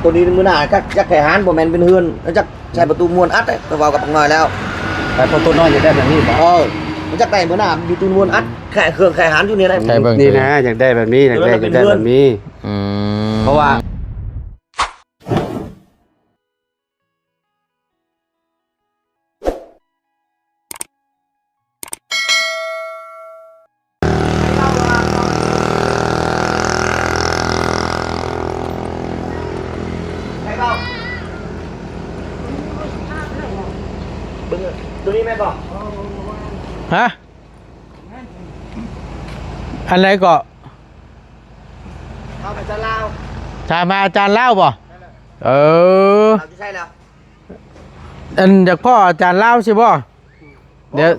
ตัวนี้มื้อหน้าจักแข่หานบ่แม่นเป็นเฮือนแล้วจักใช้ประตูม้วนอัดก็เว้ากับปังน้อยแล้วแต่ประตูน้อยอยากได้แบบนี้บ่มันจักได้มื้อหน้ามีตูนม้วนอัดแข่เครื่องแข่หานอยู่นี่ได้นี่นะอยากได้แบบนี้อยากได้แบบนี้เพราะว่าตัวนี้แม่บอกฮะอะไรก็เอาอาจารย์ลาว ถามมาอาจารย์เล่าบ่เออใช่แล้วอันจากพ่ออาจารย์เล่าสิบ่เดี๋ยว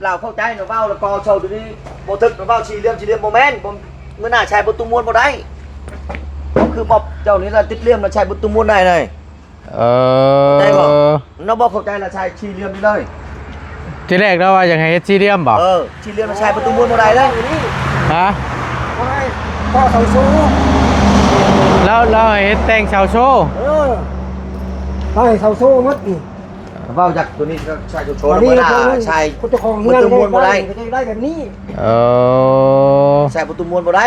เราเข้าใจเราเบ้าแล้วก็โชว์ตัวนี้โบทึกเราเบ้าชีเลี่ยมโมเมนต์เมื่อหน้าชายประตูม้วนบ่ได้ก็คือมอบเจ้านี้เราติดเลี่ยมเราชายประตูม้วนได้เลยได้บ่เราบอกเข้าใจเราชายชีเลี่ยมนี่เลยทีแรกเราว่าอย่างไงชีเลี่ยมบ่ชีเลี่ยมเราชายประตูม้วนบ่ได้เลยฮะพ่อเสาโซ่เราเห็นแต่งเสาโซ่ได้เสาโซ่มัดนี่เบ้าจากตัวนี้ก็ชายโชว์แล้วก็ชายประตูม้วนบ่ได้ได้แบบนี้ชายประตูม้วนบ่ได้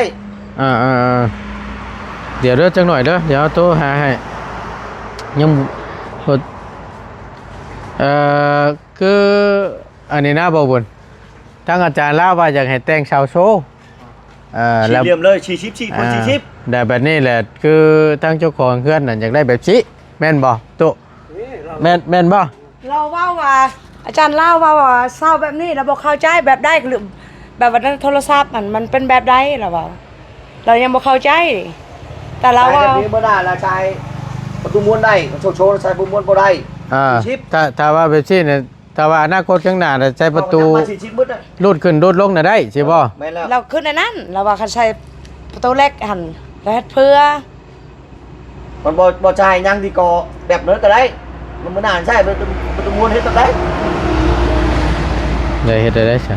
เดี๋ยวเด้อจังหน่อยเด้อเดี๋ยวโทรหาให้ยังคืออันนี้นะบ่บุญทั้งอาจารย์เล่าว่าอยากให้แต่งชาวโชว์ชีเลี่ยมเลยชีชิปชีคนชีชิปแต่แบบนี้แหละคือทั้งเจ้าของเครื่องนั่นอยากได้แบบชี้แม่นบ่ตุแม่นบ่เราว่าอาจารย์เล่าว่าเศร้าแบบนี้เราบอกเข้าใจแบบได้หรือแบบว่าโทรศัพท์มันเป็นแบบใดเรายังบอกเข้าใจแต่เราว่าเมื่อหน้าเราใช้ประตูม้วนได้โชว์ใช้ประตูม้วนบ่ได้ถ้าว่าแบบชี้เนี่ยถ้าว่าอนาคตข้างหน้าใช้ประตูรูดขึ้นรูดลงน่ะได้ใช่ป่ะเราขึ้นในนั้นเราว่าเขาใช้ประตูเล็กหันแล้วเพื่อมันบ่ใจยังที่ก่อแบบนั้นก็ได้มันไม่นานใช่ประตูม้วนเฮ็ดได้ได้เฮ็ดได้ใช่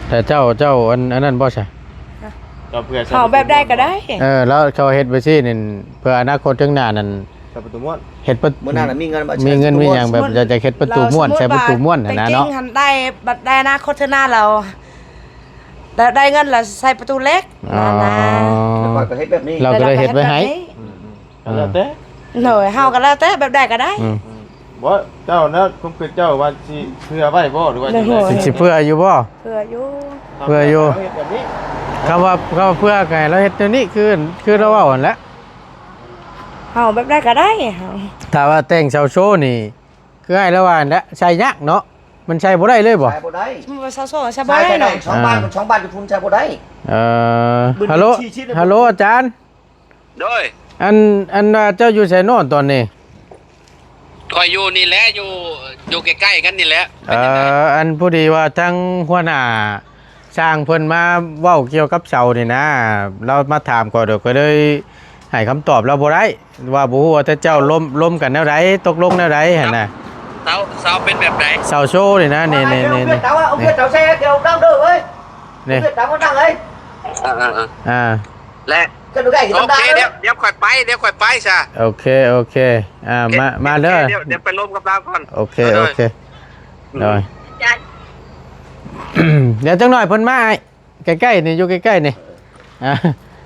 แต่เจ้าอันนั้นบ่ใช่เขาแบบได้ก็ได้แล้วเขาเฮ็ดไปซี่นี่เพื่ออนาคตข้างหน้านั่นประตูม้วนเฮ็ดประตูม้วนน่ะมีเงินมีอย่างแบบจะเฮ็ดประตูม้วนใช้ประตูม้วนนะเนาะได้บัดได้อนาคตข้างหน้าเราได้เงินเราใส่ประตูเล็กนะแล้วก็เฮ็ดแบบนี้เราก็เลยเฮ็ดไว้ให้แล้วแต่หน่อยเฮาก็แล้วแต่แบบได้ก็ได้บ่เจ้านะผมคือเจ้าว่าสิเพื่อไว้บ่หรือว่าสิเพื่ออยู่บ่เพื่ออยู่คำว่าเพื่อไงเราเฮ็ดตัวนี้คือเราเว้าหั่นแหละเฮาแบบได้ก็ได้เฮาถ้าว่าแต่งเซาโชนี่คือให้ระหว่างและใช้ยากเนาะมันใช้บ่ได้เลยบ่ใช้บ่ได้มันเซาโชใช้บ่ได้เนาะช่องบ้านจะพุ่นใช้บ่ได้ฮัลโหลอาจารย์ด้วยอันเจ้าอยู่ไสโน่นตอนนี้คอยอยู่นี่แหละอยู่ใกล้ๆกันนี่แหละอันพอดีว่าทั้งหัวหน้าสร้างเพิ่นมาเว้าเกี่ยวกับเสานี่นะเรามาถามก่อนเดี๋ยวก็เลยให้คำตอบเราบ่ได้ว่าบ่ฮู้ว่าแต่เจ้าล้มกันแนวใดตกลงแนวใดหั่นน่ะเสาเป็นแบบไหนเสาโชว์นี่นะนี่เสาเอาเสาแซ่เดี๋ยวดังเด้อเว้ยนี่เสามันดังเลยและก็ดูได้โอเคเดี๋ยวค่อยไปซะโอเคมาเด้อเดี๋ยวไปล้มกับเราก่อนโอเคได้เดี๋ยวจังหน่อยเพิ่นมาใกล้ๆนี่อยู่ใกล้ๆนี่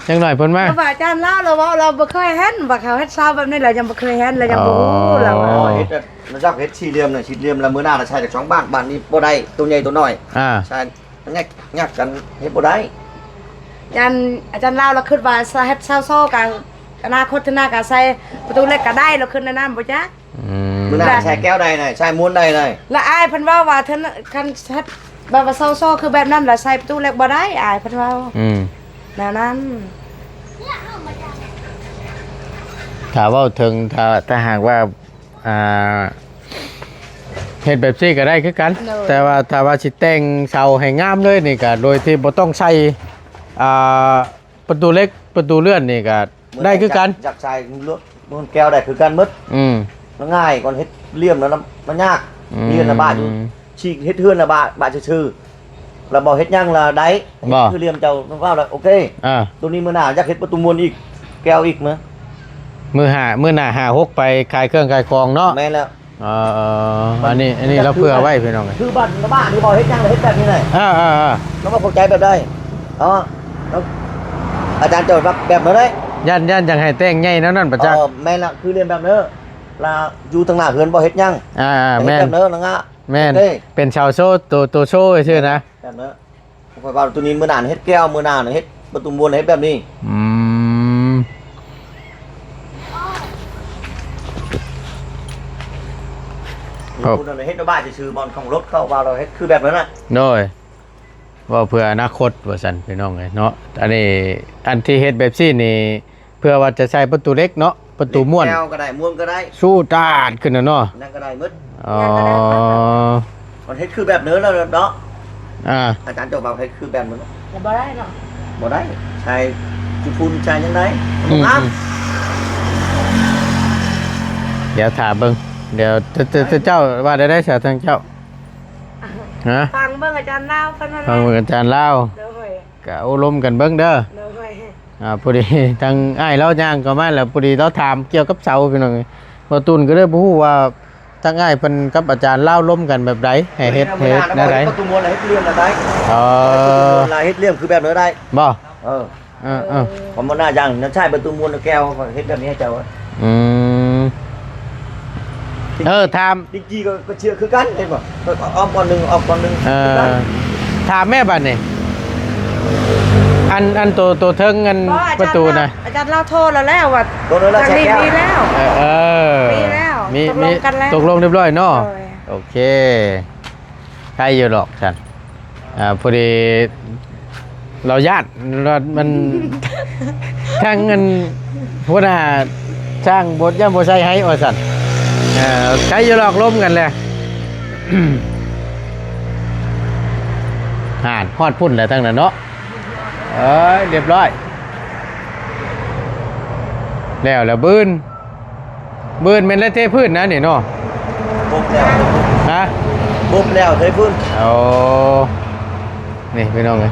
จังหน่อยเพิ่นมาอาจารย์เล่าเราบ่เคยเห็นว่าเขาเฮ็ดเศร้าแบบนี้เรายังบ่เคยเห็นเรายังบ่รู้เราเฮ็ดเราจักเฮ็ดสี่เหลี่ยมน่ะสี่เหลี่ยมแล้วมื้อหน้าเราใช้จาก2บ้านนี้บ่ได้ตัวใหญ่ตัวน้อยใช่งักกันเฮ็ดบ่ได้อาจารย์เล่าเราคิดว่าเฮ็ดเศร้าๆกันอนาคตข้างหน้าก็ใส่ประตูเล็กก็ได้เราขึ้นในนั้นบ่จ๊ะมื้อหน้าใช้แก้วใดน่ะใช้ม้วนใดเลยแล้วอ้ายเพิ่นว่าท่านคันเฮ็ดแบบว่าเศร้าๆคือแบบนั้นแล้วใส่ประตูเล็กบ่ได้อ้ายเพิ่นว่านั้นถ้าว่าถึงถ้าหากว่าเฮ็ดแบบซี่ก็ได้คือกันแต่ว่าถ้าว่าสิแต่งเสาให้งามเลยนี่ก็โดยที่บ่ต้องใส่ประตูเล็กประตูเลื่อนนี่ก็ได้คือกันจากใส่ม้วนแก้วได้คือกันหมดมันง่ายก่อนเฮ็ดเหลี่ยมแล้วมันยากเรียนละบาทอยู่ฉีกเฮ็ดเฮือนละบาทชื่อเราบอกเฮ็ดยังละได้คือเหลี่ยมเจ้าว่าแล้วโอเคตัวนี้มื้อหน้าอยากเฮ็ดประตูม้วนอีกแก้วอีกมั้ย มื้อหน้า5-6ไปขายเครื่องขายของเนาะ แม่นแล้ว อันนี้เราเผื่อไว้พี่น้อง คือบ้านบ้านที่บ่เฮ็ดจังเลยเฮ็ดแบบนี้เลย น้องมาเข้าใจแบบได้อ๋อแล้วอาจารย์โจทย์แบบนั้นเลย ย่านจังให้แต่งใหญ่นั่นประจักษ์ แม่นละคือเรียนแบบเน้อลาอยู่ทางหน้าเพื่อนบ่เฮ็ดยัง แม่น แบบเน้อนะงะ แม่น โอเค เป็นชาวโซ่ตัวโซ่ชื่อนะ แบบเน้อคอยว่าตัวนี้มื้อหน้าเฮ็ดแก้วมื้อหน้าเฮ็ดประตูมวนเฮ็ดแบบนี้ อืม คุณเฮ็ดบ้านจะซื้อบอลของรถเข้าว่าเราเฮ็ดคือแบบนั้นน่ะ โดยว่าเพื่ออนาคตว่าซั่นพี่น้องเอ้ยเนาะอันนี้อันที่เฮ็ดแบบซี่นี่เพื่อว่าจะใช้ประตูเล็กเนาะประตูม่วน แก้วก็ได้ม้วนก็ได้ สู้ตาดขึ้นน่ะเนาะ นั่นก็ได้หมด อ๋อ มันเฮ็ดคือแบบเน้อแล้วเนาะ อา จารย์โจทย์ว่าเฮ็ดคือแบบนั้น แต่บ่ได้เนาะ บ่ได้ใช้จุฟุนใช้ยังไง อืม งาม เดี๋ยวถามเบิ่งเดี๋ยวเจ้าว่าได้เสียทางเจ้าฮะ ฟังเบิ่งอาจารย์ลาวฟังนั่น ฟังอาจารย์ลาว เด้อเฮ้ย ก็อบรมกันเบิ่งเด้อ เด้อเฮ้ย พอดี ทางอ้ายเราย่างก็มาแล้วพอดีเราถามเกี่ยวกับเสาพี่น้องบ่ตุนก็เลยบ่ฮู้ว่าทางอ้ายเพิ่นกับอาจารย์ลาวล้มกันแบบใดให้เฮ็ดแนวใด ประตูมวนเฮ็ดเลี่ยมได้ อ๋อ ลายเฮ็ดเลี่ยมคือแบบเน้อได้ บ่ เออ เออ ผมมันน่ายังนั่นใช่ประตูมวนแก้วเฮ็ดแบบนี้ให้เจ้า อืมถาม ดิจีก็เชื่อคือกันเห็นบ่ออกก่อนหนึ่งออกก่อนหนึ่ง ถามแม่บัดนี่อันตัวเทิงอันประตูนะ อาจารย์ลาวโทรแล้วว่า ตัวนั้นละ ทาง ใช่ นี้ แก้ว มีแล้ว มีแล้ว มี ตกลงกันแล้ว ตกลงเรียบร้อยเนาะ โอ้ย โอเคใครอยู่หรอกฉันพอดีเราญาติมัน ทางเงินหัวหน้าช่างบดย่ำบดใช้ให้อสันใครอยู่หรอกล้มกันเลย ห่านฮอดพุ่นแล้วทั้งนั้นเนาะเรียบร้อยแล้วบืนเป็นละเทพื้นนะนี่เนาะ บุบแล้ว ฮะ บุบแล้วเคยพูด เอานี่พี่น้องเลย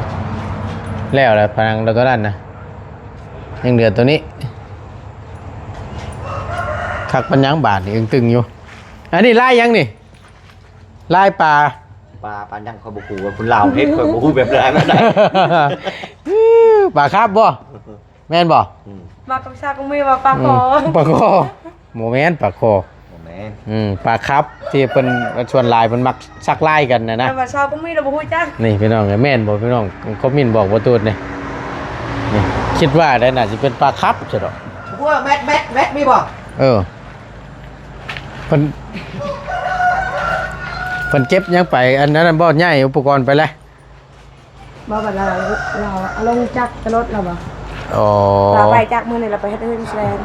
แล้วพลังเราตัวนั้นนะยังเหลือตัวนี้คักปัญญังบาทนี่ยังตึงอยู่อันนี้ลายยังนี่ลายปลา ปลาปานยังเขาบอกกูว่าคุณลาวเฮ็ดคอยบอกกูแบบไรไม่ได้ ปลาครับบ่แม่นบ่ มากับชาก็มีว่าปลาคอ ปลาคอโมแมนปลาคอ แม่น ปลาครับที่เป็นชวนลายมันมักซักลายกันนะ แต่ว่าชาก็มีเราบ่ฮู้จัก นี่พี่น้องแม่นบอกพี่น้องคอมมินบอกว่าตูดนี่คิดว่าได้น่าจะเป็นปลาครับใช่หรอ พวกแมทมีบ่ เเพิ่นเก็บยังไปอันนั้นบ่ใหญ่อุปกรณ์ไปเลย บ่บัดเราเอาลงจักรรถเราบ่ อ๋อ เราไปจากมื้อนี้เราไปเฮ็ดเฮือนแซน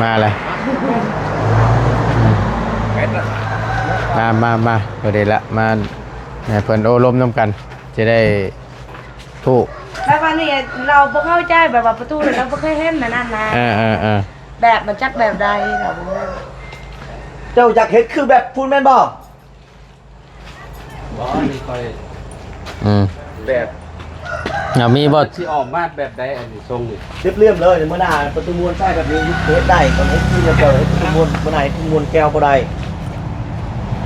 มาเลยมาพอดีละมาให้เพิ่นโอ้ลมน้ำกันจะได้ถูก แล้ววันนี้เราบ่เข้าใจแบบว่าประตูเราบ่เคยเห็นนั่นนะแบบมันจักแบบใดเราบ่รู้ เจ้าอยากเฮ็ดคือแบบพูดแม่นบ่ บ่นี่ค่อย แบบ มีบ่ ที่ออกมาแบบใดอันนี้ทรงนี่ เรียบเลยเมื่อหน้าประตูมวนใช่แบบนี้เฮ็ดได้ตอนเฮ็ดคือเจ้าเฮ็ดประตูมวนเมื่อไหร่ประตูมวนแก้วบ่ได้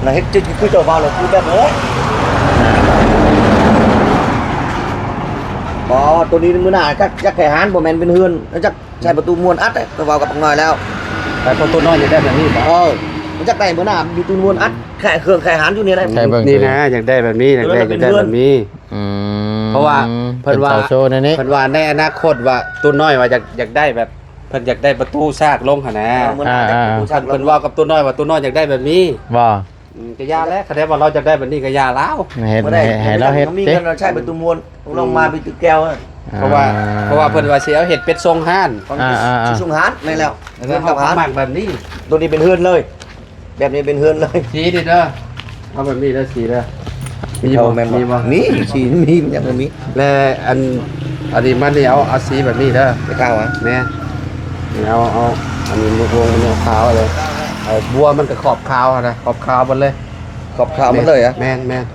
น่ะเฮ็ดจิคือเจ้าว่าเราคือแบบบ่ตัวนี้มื้อหน้าจักแข่หานบ่แม่นเป็นเฮือนจักใช้ประตูมวนอัดก็เว้ากับปักน้อยแล้ว แต่พอตัวน้อยจะได้แบบนี้บ่ มันจักได้มื้อหน้ามีประตูมวนอัดแข่เครื่องแข่หานอยู่นี่แหละ ใช่เบิ่ง นี่นะอยากได้แบบนี้อยากได้แบบนี้ เพราะว่าเพิ่นว่า โชว์นั่นนี่ เพิ่นว่าในอนาคตว่าตัวน้อยว่าอยากได้แบบเพิ่นอยากได้ประตูซากลงหั่นนะ มื้อหน้าจักประตูชัก เพิ่นว่ากับตัวน้อยว่าตัวน้อยอยากได้แบบนี้ บ่ ก็ยาแล้วคะแนนว่าเราจะได้แบบนี้ก็ยาแล้ว เฮ็ด บ่ได้ ให้เราเฮ็ด มี เด้ กันเราใช้ประตูมวนลงมาเป็นตึกแก้ว เพราะว่าเพิ่นว่าสิเอาเห็ดเป็ดทรงห้าน ของชุงหานไม่แล้ว แล้ว เฮือน เขา กับหาน หมักแบบนี้ ตัวนี้เป็นเฮือนเลย แบบนี้เป็นเฮือนเลย สีดิเด้อเอาแบบนี้เด้อสีเด้อมีบ่มีบ่ มีสีมีมันยังบ่มี และอันนี้มันนี่เอาสีแบบนี้เด้อ ไปข้าวอ่ะ แม่นี่เอาอันนี้วงมันขาวเลยบัวมันก็ขอบขาวนะขอบขาวหมดเลย ขอบข้าวมันเลยอ่ะ แม่น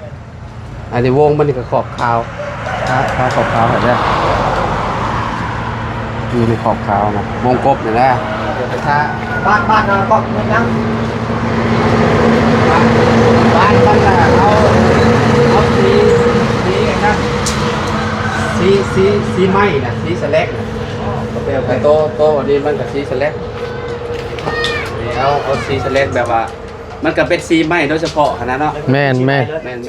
อันนี้วงมันนี่ก็ขอบขาว ขาวขอบขาวเห็นไหมอยู่ในขอบขาวนะวงกบนี่แหละเดี๋ยวไปท่า บ้านเราก็เหมือนกัน บ้านมันน่ะเอาสีไงครับสีไม้นะสีสแลกนะแต่โตอันนี้มันกับสีสแลกนี่เอาสีสแลกแบบว่า มันก็เป็นสีไม้โดยเฉพาะขนาดเนาะ แม่น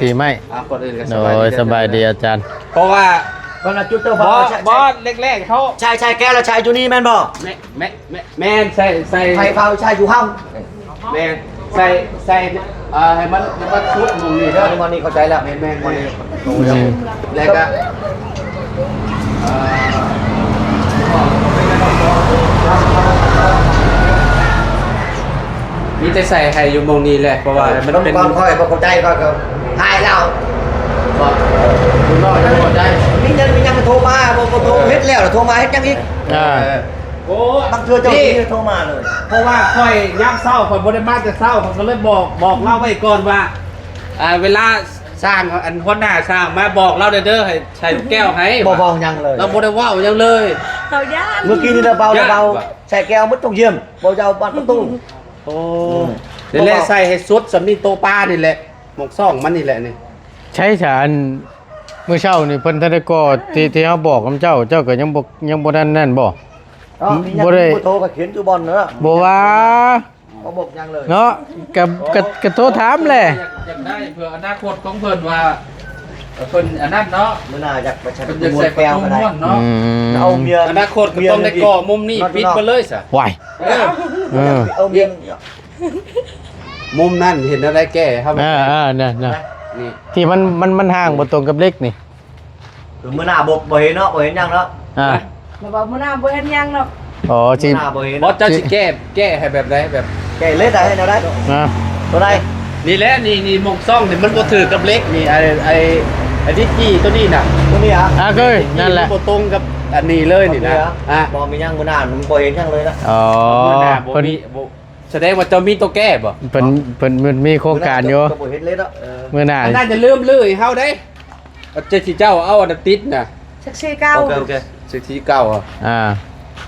สีไม้ คนอื่นก็ โอ้ยสบายดีอาจารย์ เพราะว่า วันละจุดเตอร์ บอสแรกๆเขา ชายแก้วแล้วชายจูนี่แม่นบ่ แม่นใส่ ไทยเผาชายอยู่ห้อง แม่นใส่ให้มันชุดมุมนี้เด้อ วันนี้เข้าใจแล้ว แม่น วันนี้ แล้วก็นี่จะใส่ให้อยู่มุมนี้แหละเพราะว่ามัน ต้อง เป็น ก่อนค่อยบ่เข้าใจก็หายแล้ว คุณน้อยจะหมดได้ มียังโทรมาบ่โทรเฮ็ดแล้วโทรมาเฮ็ดยังอีก โอ้ บางเทื่อเจ้าที่โทรมาเลย เพราะว่าค่อยย่ำเศร้าค่อยบริมาแต่เศร้าเขาก็เลยบอกเล่าไว้ก่อนว่าเวลาสร้างอันหัวหน้าสร้างมาบอกเล่าเด้อให้ใส่แก้วให้ บ่บอกยังเลย เราบ่ได้ว่าวยังเลย เขาย่าน เมื่อกี้นี่เราเบาใส่แก้วมุดตรงเยี่ยมบ่เจ้าบ้านประตู โอ้นี่แหละใส่ให้สุดสำนีโตปลานี่แหละหมกซ่องมันนี่แหละนี่ ใช้ฉานมื้อเช้านี่เพิ่นทันได้ก่อที่เฮาบอกกับเจ้าก็ยังบ่ทันนั่นบ่ มียังโทรก็เขียนอยู่บอลเนาะ บ่ว่า บ่บอกยังเลย เนาะก็โทรถามแหละ อยากได้เพื่ออนาคตของเพิ่นว่าเพิ่นอันนั้นเนาะ มื้อหน้าอยากไปใช้ เพิ่น ตั จะ ว ใส่ แก้วก็ได้ ม้วนเนาะ เอาเมีย อนาคตก็ต้องได้ก่อมุมนี้ปิดไปเลยซะ วายเออ เอาเมีย มุมนั้นเห็นอะไรแก้ครับ น่ะ นี่ ที่มันห่างบ่ตรงกับเลขนี่ มื้อหน้าบ่เห็นเนาะบ่เห็นยังเนาะ แล้วบอกมื้อหน้าบ่เฮ็ดหยังเนาะ อ๋อสิ หน้าบ่เห็น บอสเจ้าสิแก้ให้แบบใดแบบ แก้เล็ดได้ให้เราได้ ตัวใด นี่แหละนี่หมกซ่องนี่มันบ่ถือกับเล็กนี่ไอ้ที่กี้ตัวนี้น่ะ ตัวนี้อ่ะ เคยนั่นแหละ มับ่ตรงกับอันนี้เลยนี่นะอ่ะ บ่มียังมื้อหน้ามันบ่เห็นยังเลยนะ อ๋อ มื้อหน้าบ่ เพิ่น มีบ่แสดงว่าเจ้ามีตัวแก้บ่ เพิ่นมีโครงการอยู่ ก็บ่เห็นเล็ดอ่ะ มื้อหน้า อันนั้นจะลืมเลยเฮาได้เจ้าสิเจ้าเอาอันนั้นติดน่ะ แท็กซี่เก่า โอเค สิทีเก่าอ่ะ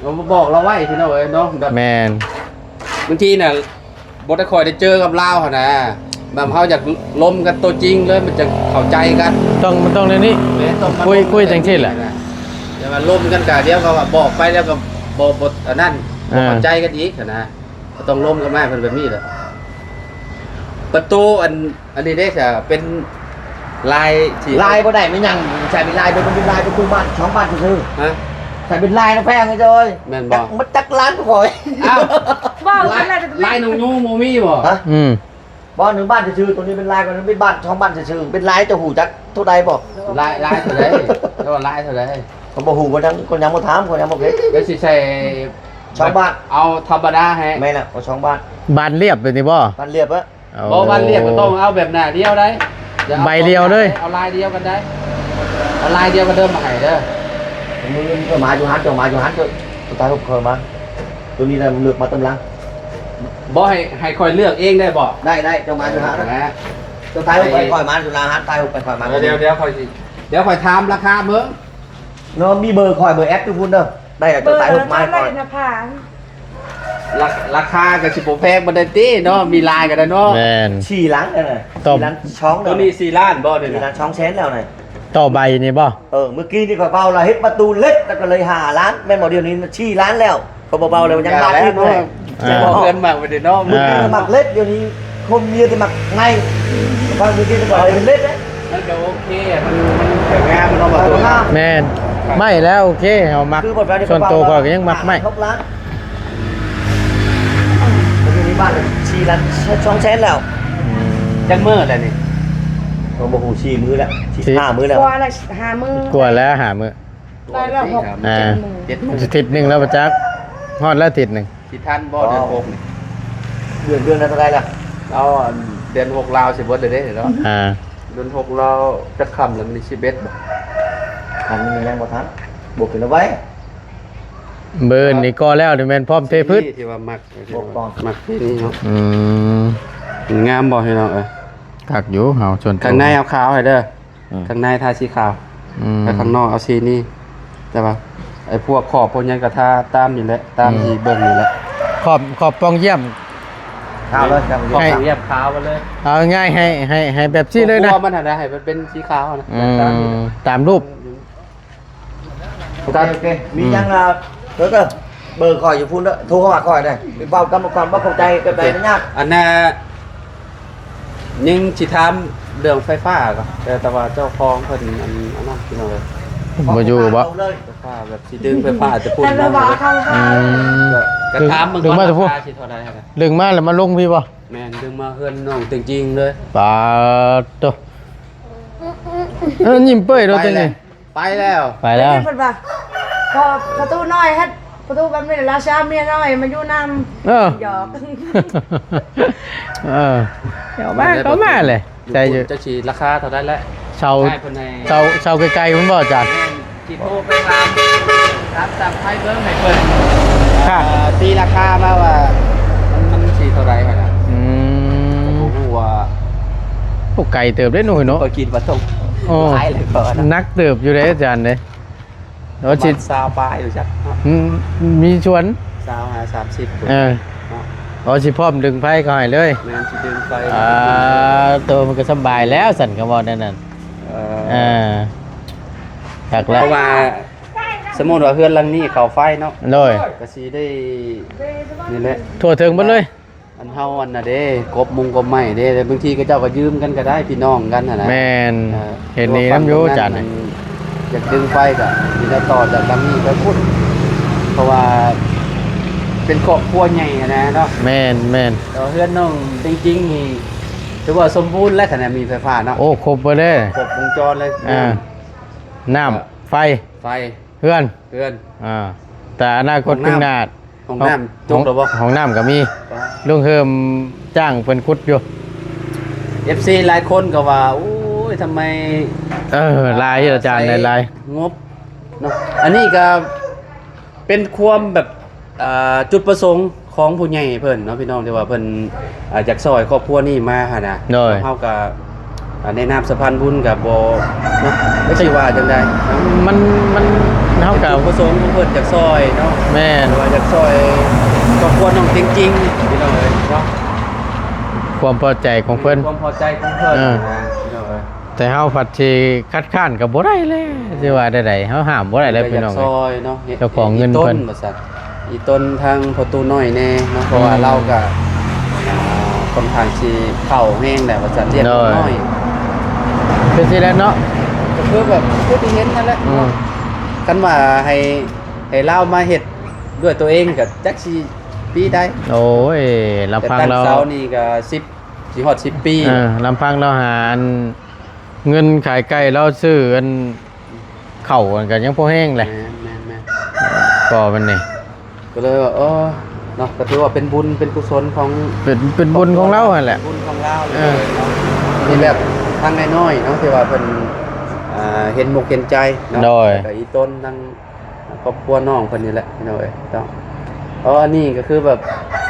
เราบอกเราไว้พี่น้องเอ้ยเนาะแบบ แม่น บางทีน่ะบ่ได้คอยได้เจอกับลาวหั่นน่ะแบบเฮาอยากล้มกันตัวจริงเลยมันจะเข้าใจกัน มันต้องในนี้ แม่นต้องมา คุยจังซี่แหละ อย่ามาล้มกันกะเดียวก็ว่าบอกไปแล้วก็บ่อันนั้นบ่เข้าใจกันอีกหั่นนะก็ต้องล้มกันมาเพิ่นแบบนี้แหละประตูอันนี้ได้จะเป็นลายที่ ลายบ่ได้ไม่ยังใส่เป็นลายเป็นลายประตูบ้านช่องบ้านซื่อ ฮะ ใส่เป็นลายนะแพงเลยจ้อย แม่นบ่ มันจักล้านก็พอ อ้าว ว้าว ลาย อะไรจะ ลายหนูยูโมมี่บ่ ฮะ อืม บ้านหนึ่งบ้านซื่อตัวนี้เป็นลายก่อนเป็นบ้านช่องบ้านซื่อเป็นลายเจ้าหูจักเท่าใดบ่ ลายเท่าไหร่แล้วว่าลายเท่าไหร่ ผมบ่ฮู้คนยังบ่ถามคนยังบ่เฮ็ด เดี๋ยวสิใส่ ช่องบ้าน เอาธรรมดาให้ ไม่น่ะก็ช่องบ้าน บานเรียบเลยนี่บ่ บ้านเรียบอะ บ่วันเรียกก็ต้องเอาแบบหน้าเดียวได้อย่าอา ใบเดียวเลย เอาลายเดียวกันได้เอาลายเดียวกันเดิมมาให้เด้อ มือก็มาอยู่หันเจ้ามาอยู่หันเจ้าตัวตายเคยมาตัวนี้น่ะเลือกมาตำลัง บ่ให้คอยเลือกเองได้บ่ ได้เจ้ามาอยู่หัน นะ เจ้าตายไปคอยมาอยู่ลาหันตายไปคอยมา เดี๋ยวคอยสิเดี๋ยวคอยถามราคาเบิ่ง เนาะมีเบอร์คอยเบอร์แอปทุกคนเด้อได้เจ้าตายหกไม้คอย นะผา ราคาก็สิบ่แพงบ่ได้ติเนาะมีลายกันได้เนาะ แม่น 4 ล้านเลย ตบ 4 ล้านช่อง ตัวนี้4ล้านบ่เด้ 4 ล้านช่องเชนแล้วน่ะ ต่อใบนี่บ่ เมื่อกี้นี่ก็เบาละเฮ็ดประตูเล็กแล้วก็เลย5 ล้านแม่นบ่เดียวนี้4 ล้านแล้วก็เบาๆเลยมันยังบาดอีกเลย จะบอกเงินมากไปเด้เนาะ เมื่อกี้หมักเล็กเดี๋ยวนี้คนเมียจะหมักไงฟังเมื่อกี้จะบอกเป็นเล็กนะ มันก็โอเคมันสวยงามเนาะบ่ตัว แม่นไม่แล้วโอเคเฮามัก คือบอกว่า ส่วนตัวก็ยังมักไม่ ครบล้านเมื่อกี้นี้บ้าน4 ล้านช่องเชนแล้ว จังมื้อแล้วนี่ ก็บ่ฮู้4 มื้อแล้ว5 มื้อแล้ว กว่าละ5มื้อก ลัวแล้วหามื้อ ได้ละ6 อ่า 7มื้อ 7มื้อ ทิศหนึงแล้วประจักษ์ฮอดแล้วทิศหนึง สิทันบ่เดือน6นี่ เดือนละเท่าไหร่ล่ะ เอาเดือน6ลาวสิเบิดเลยเด้เนาะ เดือน6เราจะค่ำแล้วมันสิเบ็ดบ่ ทันมีแรงบ่ทันบวกขึ้นเอาไว้ เบิ่นนี่ก็แล้วนี่แม่นพร้อมเทพืช ที่ว่ามัก บอกก่อน มักที่นี่เนาะ อืม งามบ่พี่น้องเอ้ย คักอยู่เฮาส่วนตัว ข้างในเอาขาวให้เด้อข้างในทาสีขาว ไปข้างนอกเอาสีนี่แต่ว่าไอ้พวกขอบพวกยังกระทาตามนี่แหละตามที่เบิ่งนี่แหละ ขอบปองเยี่ยม ข้าวเลยจัง ขอบสีเรียบขาวมาเลย เอาง่ายให้แบบซี่เลยนะ พวกมันหั่นน่ะให้มันเป็นสีขาวนะ ตามรูป โอเคมียังเด้อเบอร์คอยอยู่พุ่นเด้อโทรเข้ามาคอยได้ไปเฝ้ากรรมความบ่เข้าใจกันไปนั่นยาก อันน่ะยังสิถามเรื่องไฟฟ้าก็แต่ว่าเจ้าของเพิ่นอันนั้นพี่น้องเอ้ย บ่อยู่บ่ ไฟฟ้าแบบสิดึงไฟฟ้าจะพูด แต่ระบาเข้าค่ะ กระถามมึง ดึง ก่อน มาเถอะพวก ราคาสิเท่าใดฮะ ดึงมาแล้วมาลงพี่บ่ แม่นดึงมาเฮือนน้องจริงๆเลย ปาดโตยิ้มเป้ยเราจังไง ไปแล้ว ไปแล้ว เพิ่นว่าพอประตูน้อยเฮ็ดประตูแบบนี้ราชาเมียน้อยมาอยู่นำ เออ หยอก เดี๋ยวมาก็มาเลยใจอยู่ จะฉีดราคาเท่าใดแล้ว เช่า ให้คนใน เช่าไกลๆมันบ่อาจารย์ สิโทรไปรับตามไพ่เบิ่งให้เพิ่น ค่ะ ตีราคามาว่ามันสิเท่าใดหั่นน่ะ อืม ผมรู้ว่า พวกไก่เติบได้หน่อยเนาะ ก็กินว่าต้อง โอ้ ขายเลยก่อนนะ นักเติบอยู่เลยอาจารย์เลยแล้วชิด ซาวปลายอยู่จัก มีชวน ซาวหา30 เออเอาสิพร้อมดึงไพ่ก็ให้เลย แม่นสิดึงไฟ ตัวมันก็สบายแล้วสั่นก็บ่นั่นน่ะ เ หัก เพ แล้ว ราะว่าสมมุติว่าเฮือนหลังนี้เข้าไฟเนาะ เลย ก็สิได้นี่แหละ ทั่วถึงหมดเลย อันเฮาอันน่ะเด้กบมุงกบไม้เด้แต่บางทีก็เจ้าก็ยืมกันก็ได้พี่น้องกันน่ะนะ แม่น ออ เห็นนี่น้ำอยู่อาจารย์ มันอยากดึงไฟก็สิได้ต่อจากหลังนี้ไปพุ่นเพราะว่าเป็นครอบครัวใหญ่อะนะเนาะ แม่น แต่ว่าเฮือนน้องจริงๆนี่ถือว่าสมบูรณ์แล้วขนาดมีไฟฟ้าเนาะ โอ้ครบไปเลย ครบวงจรเลย น้ำไฟ ไฟ เพื่อน เฮือน แต่อนาคตข้างหน้า ห้องน้ำจุกหรือบ่ ห้องน้ำก็มีลุงเฮิมจ้างเพิ่นขุดอยู่ FC หลายคนก็ว่าโอ้ยทำไม ลายอาจารย์ลาย งบเนาะอันนี้ก็เป็นความแบบจุดประสงค์ของผู้ใหญ่เพิ่นเนาะพี่น้องที่ว่าเพิ่นอยากซอยครอบครัวนี้มาหั่นน่ะ โดย เฮาก็ในนามสะพานบุญก็บ่เนาะไม่ใช่ว่าจังได๋ มันเท่ากับ จุดประสงค์ของเพิ่นอยากซอยเนาะ แม่น ว่าอยากซอยครอบครัวน้องจริงๆพี่น้องเอ้ยเนาะ ความพอใจของเพิ่น ความพอใจของเพิ่น เออ นะพี่น้องเอ้ย แต่เฮาผัดสิคัดค้านก็บ่ได้เลยสิว่าได้ๆเฮาห้ามบ่ได้เลยพี่น้อง ก็ยากซอยเนาะ เจ้าของเงิน ต้ เพิ่ น น ว่าซั่นอีต้นทางประตูน้อยแน่เนาะเพราะว่าเราก็ค่อนข้างสิเข้าแห้งแหละว่าซั่นเรียกน้อย เป็นสิแล้วเนาะ ก็คือแบบผู้ที่เห็นนั่นแหละ กันว่าให้เล่ามาเฮ็ดด้วยตัวเองก็จักสิปีได้ โอ้ยลำพัง แต่ตั้ง เรา เสานี่ก็10สิฮอด10 ปี ลำพังเราหาอันเงินขายไก่เราซื้ออันเข้ากันก็ยังพอแห้งเลย แม่น ก็มันนี่ ๆก็เลยว่าเนาะก็ถือว่าเป็นบุญเป็นกุศลของ เป็นบุญของเราหั่นแหละ บุญของเราเลย เออ เนาะนี่แบบทางน้อยๆเนาะที่ว่าเพิ่นเห็นมุกเห็นใจเนาะ โดย แต่อีต้นทั้งครอบครัวน้องเพิ่นนี่แหละพี่น้องเอ้ยต้องอันนี้ก็คือแบบ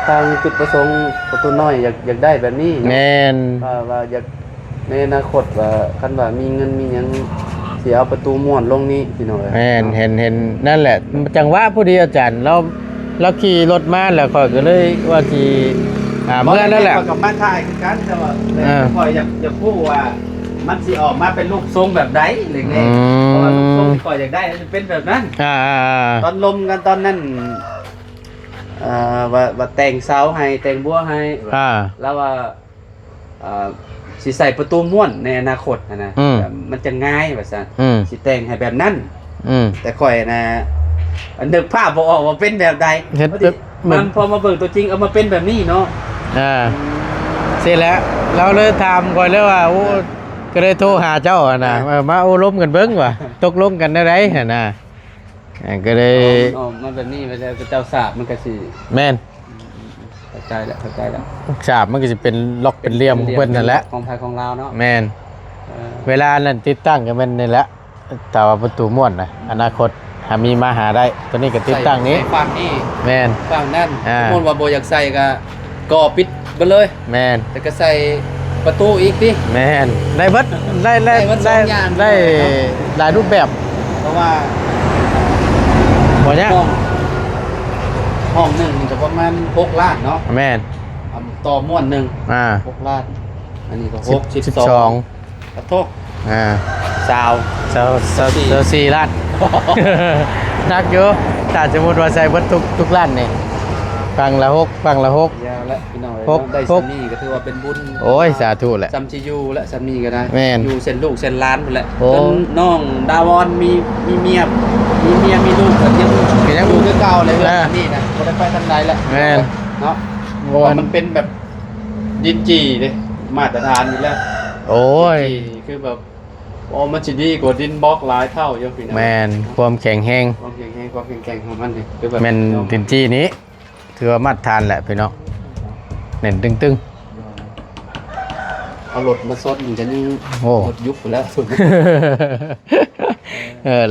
ทางจุดประสงค์ประตูน้อยอยากได้แบบนี้เนาะ แม่น ว่าอยากในอนาคตว่าคันว่ามีเงินมีหยังสิเอาประตูม่วนลงนี้พี่น้องเอ้ย แม่นเห็นนั่นแหละ จังหวะพอดีอาจารย์เราขี่รถมาแล้วข่อยก็เลยว่าสิเมื่อนั่นแหละ บ่ได้กับมาถ่ายคือกันแต่ว่า เออ ข่อยอยากพูดว่ามันสิออกมาเป็นรูปทรงแบบใดอะไรเงี้ย อืม เพราะว่ารูปทรงที่ข่อยอยากได้มันจะเป็นแบบนั้น ตอนลมกันตอนนั้นว่าแต่งเสาให้แต่งบัวให้แล้วว่าสิใส่ประตูม่วนในอนาคตนะแบบมันจะง่ายว่าซั่นสิแต่งให้แบบนั้นแต่ข่อยนะนึกภาพบ่ออกว่าเป็นแบบใด เฮ็ด มันพอมาเบิ่งตัวจริงเอามาเป็นแบบนี้เนาะ เสร็จแล้วเราเลยถามก่อนเลยว่าโอ้ก็เลยโทรหาเจ้าอะนะมาโอ้ล้มกันเบิ่งว่ะตกลงกันได้ไรหั่นน่ะก็เลย มันแบบนี้ไปแล้วเจ้าสาบมันก็สิ แม่น เข้าใจแล้ว ฉาบมันก็สิเป็นล็อกเป็นเหลี่ยมของเพิ่นนั่นแหละ ของไทยของลาวเนาะ แม่นเวลานั้นติดตั้งก็แม่นนี่แหละแต่ว่าประตูม่วนน่ะอนาคตหามีมาหาได้ตัวนี้ก็ติดตั้งนี้ ใส่ฝั่งนี้ แม่น ฝั่งนั้น อ่า สมมุติว่าบ่อยากใส่ก็ก่อปิดไปเลย แม่น แต่ก็ใส่ ประตูอีกดิ แม่นได้เบิดได้ ได้เบิดสองอย่าง ได้หลายรูปแบบ เพราะว่า บ่ยาก ห้องหนึ่งนี่ก็ประมาณ6ล้านเนาะ แม่น ต่อม้วนหนึ่ง 6 ล้าน อันนี้ก็6 12ขอโทษ สาว4ล้าน นักอยู่ถ้าสมมุติว่าใส่เบิดทุกล้านนี่ฟังละ6ฟังละ6 ยาและพี่น้อง หก ได้ หก ซัมนี่ก็ถือว่าเป็นบุญ โอ้ยสาธุแหละ ซัมจิยูและซัมนี่ก็ได้ แม่น อยู่เส้นลูกเส้นล้านหมดแหละ โอ้ จนน้องดาวอนมีเมียมีลูกก็ยังอยู่คือเก่าเลยเพื่อนซัมนี่นะบ่ได้ไปทางใดแหละ แม่น เนาะ บ่ มันเป็นแบบดินจีเลยมาตรฐานอยู่แล้ว โอ้ย ดินจีคือแบบโอ้มันจะดีกว่าดินบล็อกหลายเท่าเยอะพี่น้อง แม่นความแข็งแรง ความแข็งแรงความแข็งแกร่งของมันนี่คือแบบ แม่นดินจี้นี้ถือว่ามาตรฐานแหละพี่น้องเน้นตึง เอารถมาซดมันจะนี่ โอ้ รถยุบไปแล้วสุด ๆ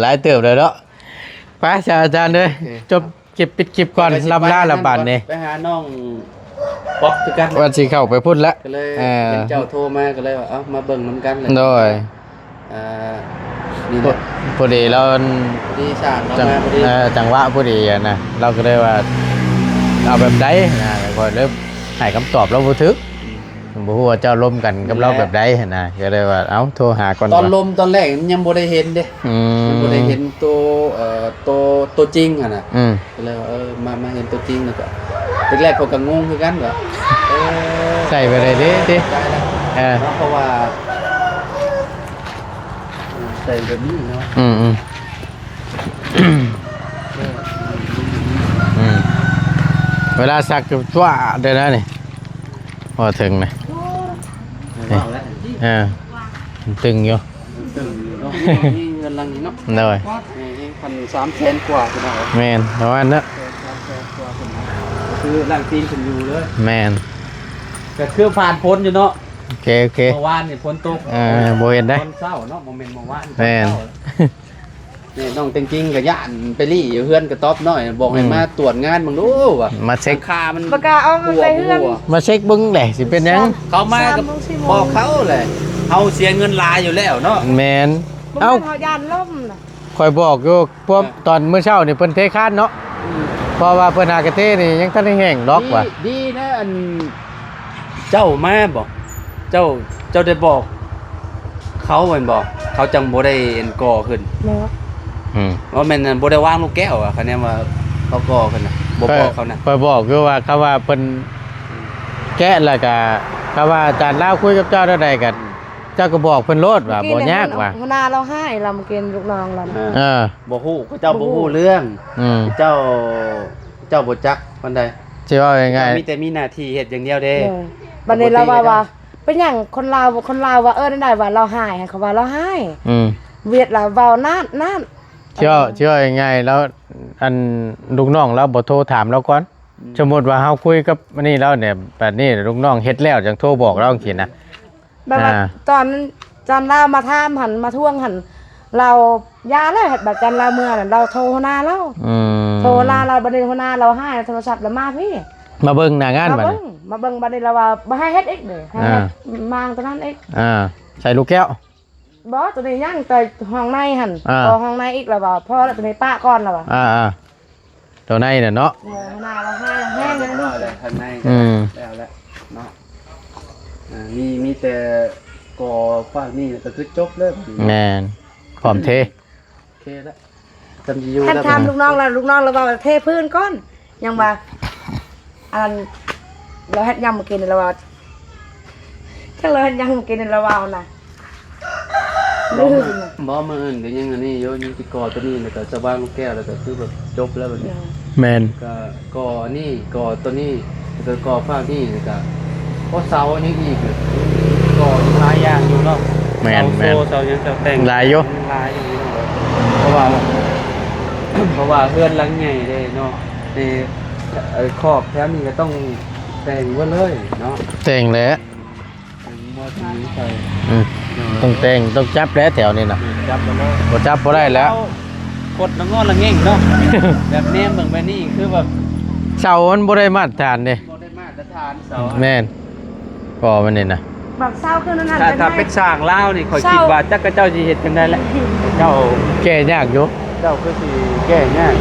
หลายเติบเลยเนาะไปจ้าอาจารย์เด้อ โอเค จบเก็บปิดคลิปก่อนลำลาละบาดนี่ ไปหาน้องป๊อกคือกัน วันสิเข้าไปพูดแล้ว ก็เลยเห็นเจ้าโทรมาก็เลยว่าเอ้ามาเบิ่งน้ำกันเลย โดย อ่านี่แหละ พอดีเรา พอดีสร้างเรา จัง มาพอดี จังหวะพอดีอะนะเราก็เลยว่าเอาแบบใดนะก็เริ่มให้คำตอบเราบ่ถึกบ่ฮู้ว่าเจ้าร่วมกันกับเราแบบใดนะก็เลยว่าเอ้าโทรหาก่อน ตอน ว่า ลมตอนแรกยังบ่ได้เห็นเด้ อืม ยังบ่ได้เห็นตัวจริงอ่ะนะ อืม ก็เลยว่ามาเห็นตัวจริงแล้วก็แรกๆผมก็งงคือกันว่าเออ ใส่ไปเลยดิ ได้แล้ว เออ เพราะว่าใส่แบบนี้เนาะ อืมอืมอืมเวลาสักกับชั่วเดี๋ยวนะนี่พอถึงนะ เอาแล้ว เออตึงอยู่ ตึงอยู่เนาะนี่เงินลังนี้เนาะ เลย นี่1,300,000 กว่าพี่น้อง แมนประมาณนั้น 300,000 กว่าพี่น้องคือลังตีนขึ้นอยู่เลย แมน ก็คือผ่านพ้นอยู่เนาะ โอเคโอเค เมื่อวานนี่ฝนตก โบเห็นได้ ตอนเช้าเนาะโมเมนต์เมื่อวาน แมน นี่น้องจริงๆก็ย่านไปรี่อยู่เพื่อนก็ตอบหน่อยบอกให้มาตรวจงานมึงดูว่า มาเช็ค คามัน ปากกาเอามาใส่เฮือน มาเช็คเบึ้งแหละสิเป็นหยัง เขามาก็บอกเขาเลยเอาเสียเงินลายอยู่แล้วเนาะ แมน เอ้า เอ้า เขายานล่มน่ะ คอยบอกอยู่พวกตอนเมื่อเช้านี่เพิ่นเทคานเนาะเพราะว่าเพิ่นหากระเทนี่ยังทันได้แห้งล็อกว่ะ ดีนะอันเจ้ามาบอกเจ้าได้บอก เขาเหมือนบอก เขาจังบ่ได้เอ็นก่อขึ้น เนาะ อืม ว่าแม่นบ่ได้วางลูกแก้วอ่ะคะแนนว่าเขาก่อขึ้นน่ะบ่บอกเขานะ คอยบอกอยู่ว่าเขาว่าเพิ่นแกะแล้วก็เขาว่าอาจารย์ลาวคุยกับเจ้าได้ใดกันเจ้าก็บอกเพิ่นโลดว่าบ่ยากว่ะ หัวหน้าเราให้เรามากินลูกน้องเรานะ เออ บ่ฮู้เขาเจ้าบ่ฮู้เรื่อง อืม เจ้าบ่จักปานใด สิว่ายังไง มีแต่มีหน้าที่เฮ็ดอย่างเดียวเด้ เออบัดนี้เราว่าเป็นหยังคนลาวว่าได้ว่าเราให้ให้เขาว่าเราให้ อืม เวียดเราเว้านาน เชื่อยังไงแล้วอันลูกน้องเราบ่โทรถามเราก่อนสมมุติว่าเฮาคุยกับอันนี้แล้วเนี่ยแบบนี้ลูกน้องเฮ็ดแล้วจังโทรบอกเราจังซี่นะ แบบว่า อ่า ตอนจันเรามาถามหันมาท่วงหันเรายาแล้วแบบจันเราเมื่อน่ะเราโทรหัวหน้าเรา อืม โทรลาเราบัดนี้หัวหน้าเราให้โทรศัพท์แล้วมาพี่ มาเบิ่งหน้างานบัด มา นี้ เบิ่งบัดนี้เราว่าบ่ให้เฮ็ดอีกเด้ให้เฮ็ดมางตอนนั้นอีก ใส่ลูกแก้ว บ่ตัวนี้ยังแต่ห้องในหั่น อ่า พอห้องในอีกแล้วว่าพอแล้วตัวนี้ป้าก่อนแล้วว่า ตัวในน่ะเนาะ หัวหน้าเราให้แห้งเลยลูก แล้วข้างในก็ อืม แล้วเนาะมีแต่ก่อฝากนี่ก็คือจบเลย แม่นพร้อมเท โอเคแล้วจำอยู่ ท่าน แล้ว ทำลูกน้องเราว่าเทพื้นก่อนยังว่าอันเราเฮ็ดยำมากินเราว่าถ้าเราเฮ็ดยำมากินเราว่าน่ะลืมน่ะ บ่มาอื่นก็ยังอันนี้โยยิงที่ก่อตัวนี้แล้วก็สว่างลูกแก้วแล้วก็คือแบบจบแล้วแบบนี้ แม่น ก็ก่อนี่ก่อตัวนี้แล้วก็ก่อฝากนี่แล้วก็เพราะเสาอันนี้อีกก่อหลายอย่างอยู่เนาะ แม่น เสาโซ่เสายังเสาแต่ง หลายอยู่ หลายอยู่เนาะเพราะว่าเพื่อนหลังใหญ่เลยเนาะในขอบแถวนี้ก็ต้องแต่งไว้เลยเนาะ แต่งแล้ว แต่งหม้อนี้ใส่ อืมต้องแต่งต้องจับแล้วแถวนี้น่ะ จับแล้วเนาะ บ่จับบ่ได้แล้ว กดละงอนละเง่งเนาะ แบบแนมเบิ่งไปนี่คือแบบ เสามันบ่ได้มาตรฐานเด้ บ่ได้มาตรฐานเสา แม่นก็มันนี่นะ เ แบบเศร้าขึ้นนั่นนั่น ถ้าเป็นสร้างลาวนี่ข่อยคิดว่าจักกะเจ้าสิเฮ็ดจังได๋แหละเจ้า แก้ยากอยู่ เจ้าคือสิแก้ง่าย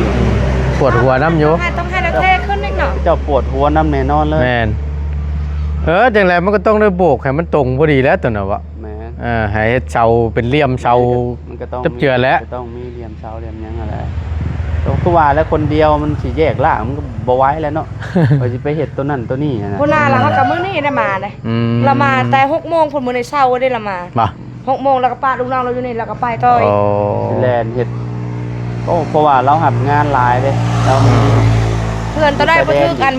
ปวดหัวน้ำอยู่ ต้องให้เราเทขึ้นนิดหน่อย เจ้าปวดหัวน้ำแน่นอนเลย แม่นจังไรมันก็ต้องได้โบกให้มันตรงพอดีแล้วตัวน่ะวะ แม่น ให้เฮ็ดเสาเป็นเหลี่ยมเสา มันก็ต้อง จับเจือแล้ว จะต้องมีเหลี่ยมเสาเหลี่ยมหยังอะไรก็ว่าแล้วคนเดียวมันสิแยกล่างมันก็บ่ไหว้แล้วเนาะ ว่าสิไปเฮ็ดตัวนั้นตัวนี้นะ คนหน้าเรากับมื้อนี้ได้มาเลย อืม เรามาแต่6 โมงพุ่นมื้อในเช้าได้ละมา บ่ 6 โมงแล้วก็ป้าลูกน้องเราอยู่นี่แล้วก็ไปต่อ โอ้ สิแลนเฮ็ดโอ้เพราะว่าเราหับงานหลายเด้เรามี เพื่อนตัวได้บ่ถึกอัน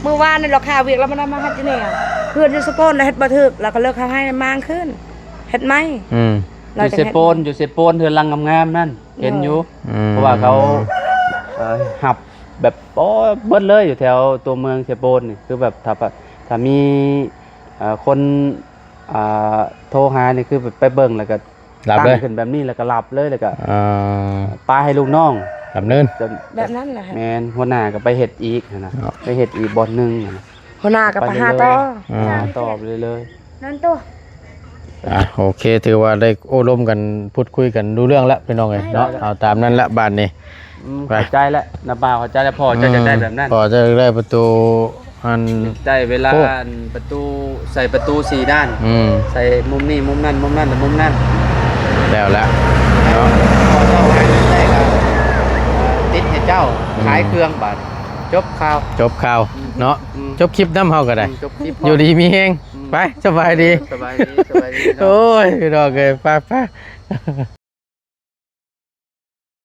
มื้อวานนี่เราค่าเวียกแล้วมันได้มาเฮ็ดจังนี่เพื่อนอยู่สกลแล้วเฮ็ดบ่ถึกแล้วก็เลิกเขาให้มางขึ้นเฮ็ดไหม อืม อยู่เซโปนเทือนลังงามๆนั่นเห็นอยู่ อืม เพราะว่าเขาหับแบบโอ้เบิดเลยอยู่แถวตัวเมืองเซโปนนี่คือแบบถ้ามีคนโทรหานี่คือแบบไปเบิ่งแล้วก็ หลับ ตั้ง เลย ขึ้นแบบนี้แล้วก็หลับเลยแล้วก็ า ป้าให้ลูกน้อง หลับเนิน จน แบบนั้นแหละ แมนหัวหน้าก็ไปเฮ็ดอีกนะ อ๋อ ไปเฮ็ดอีกบ่อนหนึงนะ หัวหน้าก็ไปหาต่อ อ่า ตอบเลย นั่นตัว โอเคถือว่าได้โอ้ร่มกันพูดคุยกันรู้เรื่องแล้วพี่น้องเอ้ยเนาะเอาตามนั้นละบาทนี้ ไป เข้าใจแล้วนะบ่าวเข้าใจแล้วพอจะได้แบบนั้น พอจะได้ประตูอัน ได้เวลา โอ้ ประตูใส่ประตู4ด้าน ใส่มุมนี้มุมนั้นมุมนั้นและมุมนั้น แล้วละเนาะ พอเจ้าให้ได้ก็ติดให้เจ้าขายเครื่องบาดจบข่าว จบข่าวเนาะ อืม จบคลิปน้ำเฮาก็ได้ จบคลิป อยู่ดีมีเฮงไปสบายดี สบายดี โอ้ยพี่น้องเอ้ยไป